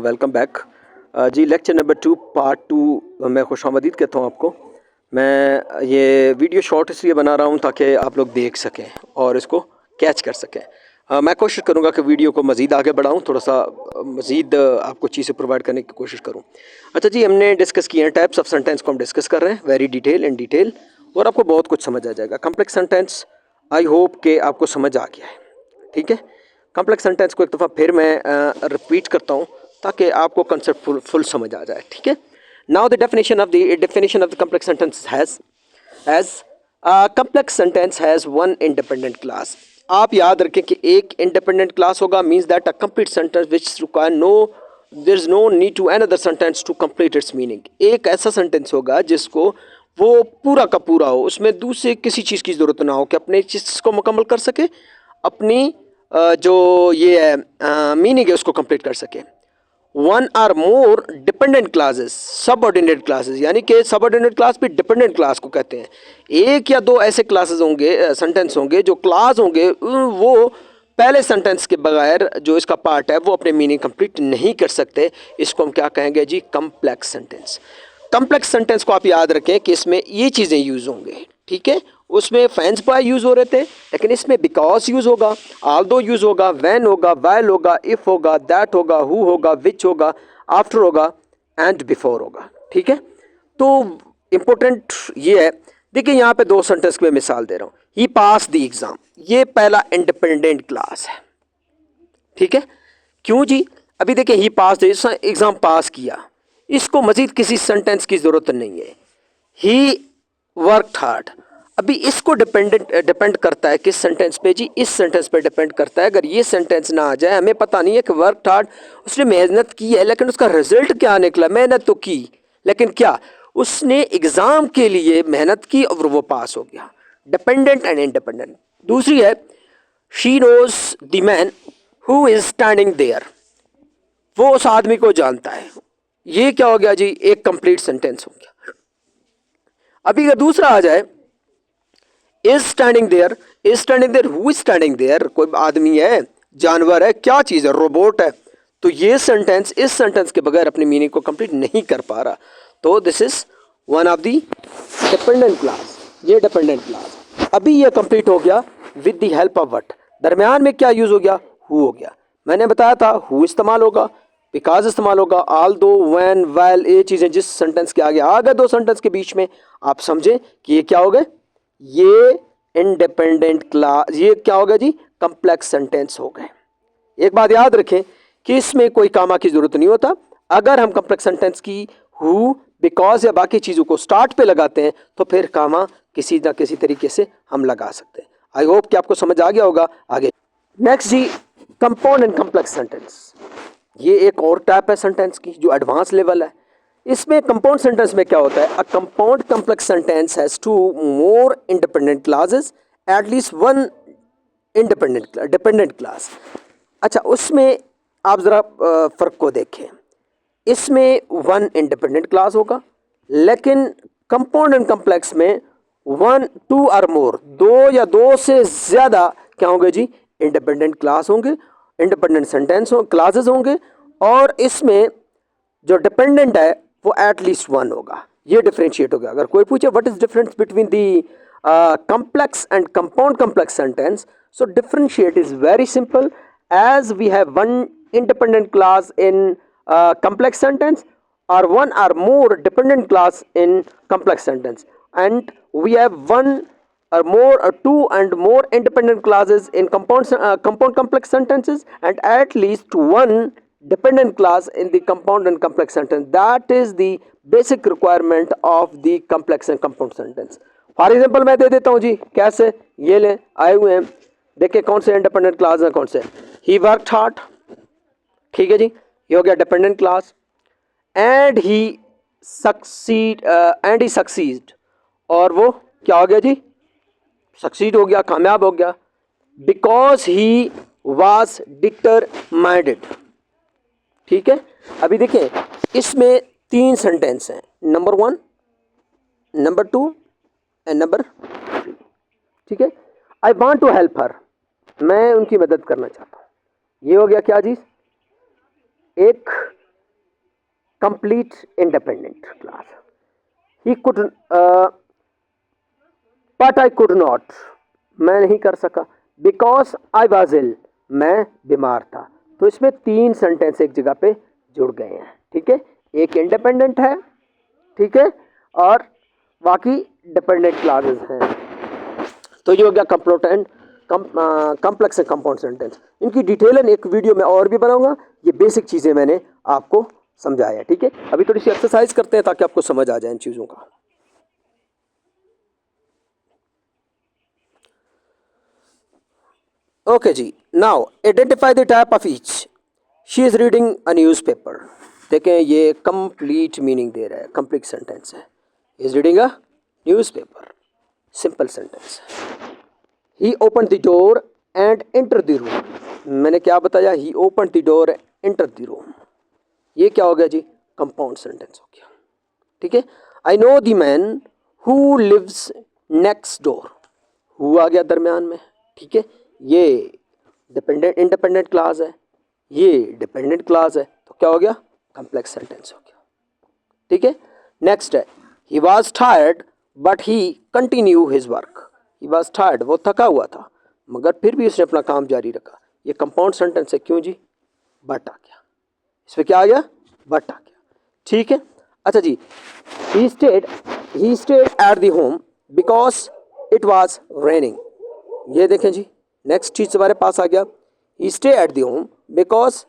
Welcome back. जी lecture number 2 part 2 मैं खुशामदीद कहता हूँ आपको। मैं ये वीडियो शॉर्ट इसलिए बना रहा हूँ ताकि आप लोग देख सकें और इसको कैच कर सकें। मैं कोशिश करूँगा कि वीडियो को मज़ीद आगे बढ़ाऊँ, थोड़ा सा मज़ीद आपको चीज़ें प्रोवाइड करने की कोशिश करूँ। अच्छा जी, हमने डिस्कस किए हैं टाइप्स ऑफ सेंटेंस को हम डिस्कस कर रहे हैं वेरी इन डिटेल और आपको बहुत कुछ समझ आ जाएगा। कम्प्लेक्स सेंटेंस आई होप कि आपको समझ आ गया है, ठीक है। कॉम्प्लेक्स सेंटेंस को एक दफ़ा फिर मैं रिपीट करता हूँ ताकि आपको कंसेप्ट फुल समझ आ जाए, ठीक है। Now the definition of the complex sentence has as complex sentence has one independent clause. आप याद रखें कि एक इंडिपेंडेंट क्लास होगा means that a complete sentence which require there is no need to another sentence to complete its meaning. एक ऐसा sentence होगा जिसको वो पूरा का पूरा हो, उसमें दूसरे किसी चीज़ की ज़रूरत ना हो कि अपने चीज़ को मुकम्मल कर सके, अपनी जो ये है मीनिंग है उसको कंप्लीट कर सके। One or more dependent clauses subordinate clauses, यानी कि सबऑर्डिनेट क्लास भी डिपेंडेंट क्लास को कहते हैं। एक या दो ऐसे क्लासेस होंगे, सेंटेंस होंगे जो क्लास होंगे, वो पहले सेंटेंस के बगैर जो इसका पार्ट है वो अपने मीनिंग कंप्लीट नहीं कर सकते। इसको हम क्या कहेंगे जी? Complex sentence. कम्प्लेक्स सेंटेंस को आप याद रखें कि इसमें ये चीज़ें यूज़ होंगे, ठीक है। उसमें फैंस बाय यूज़ हो रहे थे, लेकिन इसमें बिकॉज यूज़ होगा, आल्दो यूज़ होगा, वैन होगा, वाइल होगा, इफ़ होगा, दैट होगा, हु होगा, विच होगा, आफ्टर होगा एंड बिफोर होगा, ठीक है। तो इम्पोर्टेंट ये है, देखिए यहाँ पे दो सेंटेंस की मैं मिसाल दे रहा हूँ। ही पास द एग्ज़ाम, ये पहला इंडिपेंडेंट क्लास है, ठीक है। क्यों जी? अभी देखिए ही पास द एग्ज़ाम, पास किया, इसको मज़ीद किसी सेंटेंस की ज़रूरत नहीं है। ही वर्कड हार्ड, अभी इसको डिपेंड करता है किस सेंटेंस पे जी? इस सेंटेंस पे डिपेंड करता है। अगर ये सेंटेंस ना आ जाए, हमें पता नहीं है कि वर्कड हार्ड, उसने मेहनत की है लेकिन उसका रिजल्ट क्या निकला? मेहनत तो की लेकिन क्या? उसने एग्ज़ाम के लिए मेहनत की और वो पास हो गया। Dependent and independent. दूसरी है she knows the man who is standing there, वो उस आदमी को जानता है। ये क्या हो गया जी? एक कंप्लीट सेंटेंस हो गया। अभी अगर दूसरा आ जाए is standing there, is standing there, who is standing there, कोई आदमी है, जानवर है, क्या चीज़ है? रोबोट है। तो ये सेंटेंस इस सेंटेंस के बगैर अपनी मीनिंग को कंप्लीट नहीं कर पा रहा। तो this is one of the dependent class, ये डिपेंडेंट क्लास। अभी ये कंप्लीट हो गया with the help of what? दरमियान में क्या यूज हो गया? हु हो गया। मैंने बताया था हु इस्तेमाल होगा, बिकॉज इस्तेमाल होगा, आल दो, वैन, वाइल, ये चीज़ें जिस सेंटेंस के आगे आ गए दो सेंटेंस के बीच में, आप समझे कि ये क्या हो गए? ये इंडिपेंडेंट क्लास, ये क्या हो गया जी? कम्प्लेक्स सेंटेंस हो गए। एक बात याद रखें कि इसमें कोई कामा की जरूरत नहीं होता। अगर हम कम्प्लेक्स सेंटेंस की हु, बिकॉज या बाकी चीज़ों को स्टार्ट पे लगाते हैं तो फिर कामा किसी ना किसी तरीके से हम लगा सकते हैं। आई होप कि आपको समझ आ गया होगा। आगे नेक्स्ट जी, कंपाउंड एंड कम्प्लेक्स सेंटेंस। ये एक और टाइप है सेंटेंस की जो एडवांस लेवल है। इसमें कंपाउंड सेंटेंस में क्या होता है? A compound complex sentence has two more independent clauses, at least one dependent clause. अच्छा, उसमें आप ज़रा फ़र्क को देखें। इसमें वन इंडिपेंडेंट क्लास होगा, लेकिन कंपाउंड एंड कम्प्लेक्स में वन, टू और मोर, दो या दो से ज़्यादा क्या होंगे जी? इंडिपेंडेंट क्लास होंगे, इंडिपेंडेंट सेंटेंस हो, क्लासेस होंगे। और इसमें जो डिपेंडेंट है वो एटलीस्ट वन होगा। ये डिफ्रेंशिएट हो गया। अगर कोई पूछे what is difference between the complex and compound complex sentence, so differentiate is very simple. As we have one independent class in complex sentence, or one or more dependent class in complex sentence, and we have one or more or two and more independent classes in compound complex sentences, and at least one dependent class in the compound and complex sentence. That is the basic requirement of the complex and compound sentence. For example मैं दे देता हूँ जी, कैसे? ये ले आए हुए हैं, देखिए कौन से इंडिपेंडेंट क्लास है, कौन से? ही वर्कड हार्ड, ठीक है जी, ये हो गया dependent class. And he succeed, और वो क्या हो गया जी? सक्सीड हो गया, कामयाब हो गया। बिकॉज ही वॉज डिटरमाइंडेड, ठीक है। अभी देखिए इसमें तीन सेंटेंस हैं, number one, number two and number three, ठीक है। I want to help her, मैं उनकी मदद करना चाहता हूँ। ये हो गया क्या जी? एक complete independent class. He could but I could not, मैं नहीं कर सका। बिकॉज आई वॉज इल, मैं बीमार था। तो इसमें 3 सेंटेंस एक जगह पे जुड़ गए हैं, ठीक है। एक इंडिपेंडेंट है, ठीक है, और बाकी डिपेंडेंट क्लासेस हैं। तो ये हो गया कॉम्प्लेक्स एंड कंपाउंड सेंटेंस। इनकी डिटेल एक वीडियो में और भी बनाऊंगा। ये बेसिक चीज़ें मैंने आपको समझाया, ठीक है। अभी थोड़ी सी एक्सरसाइज करते हैं ताकि आपको समझ आ जाए इन चीज़ों का। ओके जी, now identify the type of each. She is reading a newspaper. देखें ये कंप्लीट मीनिंग दे रहा है, कंप्लीट सेंटेंस है। Is reading a newspaper, simple sentence. He open the door and enter the room. मैंने क्या बताया, he open the door enter the room. ये क्या हो गया जी, कंपाउंड सेंटेंस हो गया, ठीक है। I know the man who lives next door. Who आ गया दरमियान में, ठीक है। ये डिपेंडेंट इंडिपेंडेंट क्लास है, ये डिपेंडेंट क्लास है, तो क्या हो गया, कॉम्प्लेक्स सेंटेंस हो गया, ठीक है। नेक्स्ट है, he was tired but he continue his work. He was tired, वो थका हुआ था मगर फिर भी उसने अपना काम जारी रखा। ये कंपाउंड सेंटेंस है, क्यों जी, बट आ गया, इसमें क्या आ गया, बट आ गया, ठीक है। अच्छा जी, he stayed at the home because it was raining। ये देखें जी, नेक्स्ट चीज हमारे पास आ गया, he stayed at the home because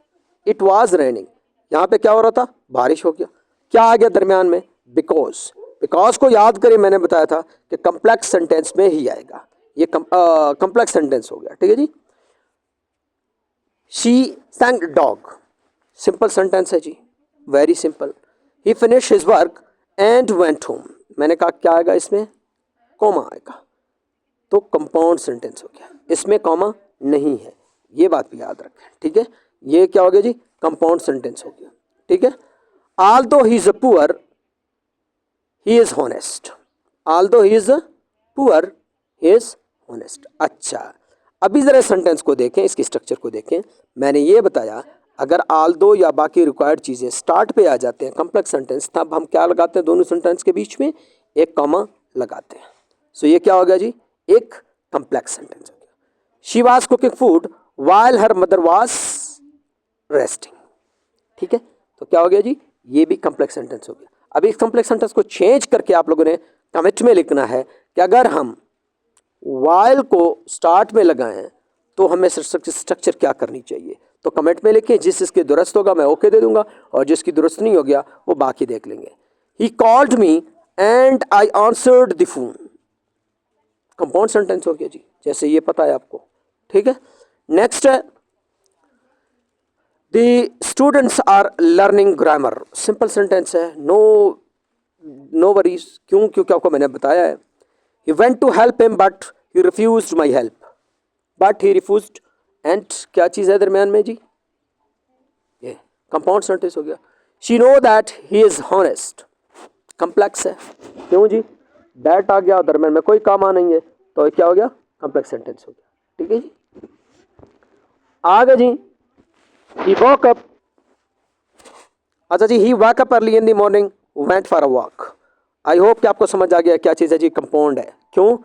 it was raining। यहाँ पे क्या हो रहा था, बारिश हो गया। क्या आ गया दरमियान में, बिकॉज को याद करें, मैंने बताया था कि कंप्लेक्स सेंटेंस में ही आएगा। ये कंप्लेक्स सेंटेंस हो गया, ठीक है जी। She sang dog, simple sentence है जी, very simple. He finish his work and went home. मैंने कहा क्या आएगा इसमें, कॉमा आएगा, तो कंपाउंड सेंटेंस हो गया। इसमें कॉमा नहीं है, ये बात भी याद रखें, ठीक है। ये क्या हो गया जी, कंपाउंड सेंटेंस हो गया, ठीक है। Aldous he is a poor he is honest. Aldous he is a poor he is honest. अच्छा, अभी ज़रा सेंटेंस को देखें, इसकी स्ट्रक्चर को देखें। मैंने ये बताया अगर आल्दो या बाकी रिक्वायर्ड चीज़ें स्टार्ट पे आ जाते हैं कंप्लेक्स सेंटेंस, तब हम क्या लगाते हैं, दोनों सेंटेंस के बीच में एक कॉमा लगाते हैं। सो ये क्या हो गया जी, एक कंप्लेक्स सेंटेंस हो गया। She was cooking food while her mother was resting, ठीक है। तो क्या हो गया जी, ये भी कंप्लेक्स सेंटेंस हो गया। अभी इस कंप्लेक्स सेंटेंस को चेंज करके आप लोगों ने कमिट में लिखना है कि अगर हम वाइल को स्टार्ट में लगाएं तो हमें स्ट्रक्चर क्या करनी चाहिए। तो कमेंट में लिखें, जिस जिसकी दुरुस्त होगा मैं ओके दे दूंगा, और जिसकी दुरुस्त नहीं हो गया वो बाकी देख लेंगे। He called me and I answered the phone. Compound sentence हो गया जी, जैसे ये पता है आपको, ठीक है। नेक्स्ट है, the students are learning grammar. Simple sentence है, नो वरीज। क्यों, क्योंकि आपको मैंने बताया है। He went to help him but he refused my help। but he refused and क्या चीज़ है दरमियान में जी, ये कंपाउंड सेंटेंस हो गया। she know that he is honest, complex है, क्यों जी, that आ गया, दरमियान में कोई कामा नहीं है, तो क्या हो गया, कम्प्लेक्स सेंटेंस हो गया, ठीक है जी। आगे जी, he woke up। अच्छा जी, he woke up early in the morning, went for a walk। I hope कि आपको समझ आ गया क्या चीज़ है जी, कंपाउंड है। क्यों,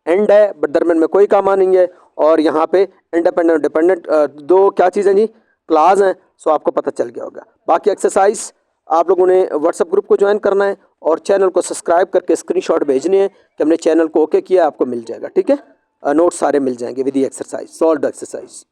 एंड है बट दरमियान में कोई कामा नहीं है, और यहाँ पे इंडिपेंडेंट डिपेंडेंट दो क्या चीज़ें जी, क्लास हैं। सो आपको पता चल गया होगा। बाकी एक्सरसाइज आप लोगों ने व्हाट्सएप ग्रुप को ज्वाइन करना है और चैनल को सब्सक्राइब करके स्क्रीनशॉट भेजने हैं कि हमने चैनल को ओके किया, आपको मिल जाएगा, ठीक है। नोट्स सारे मिल जाएंगे with the exercise, solve the exercise.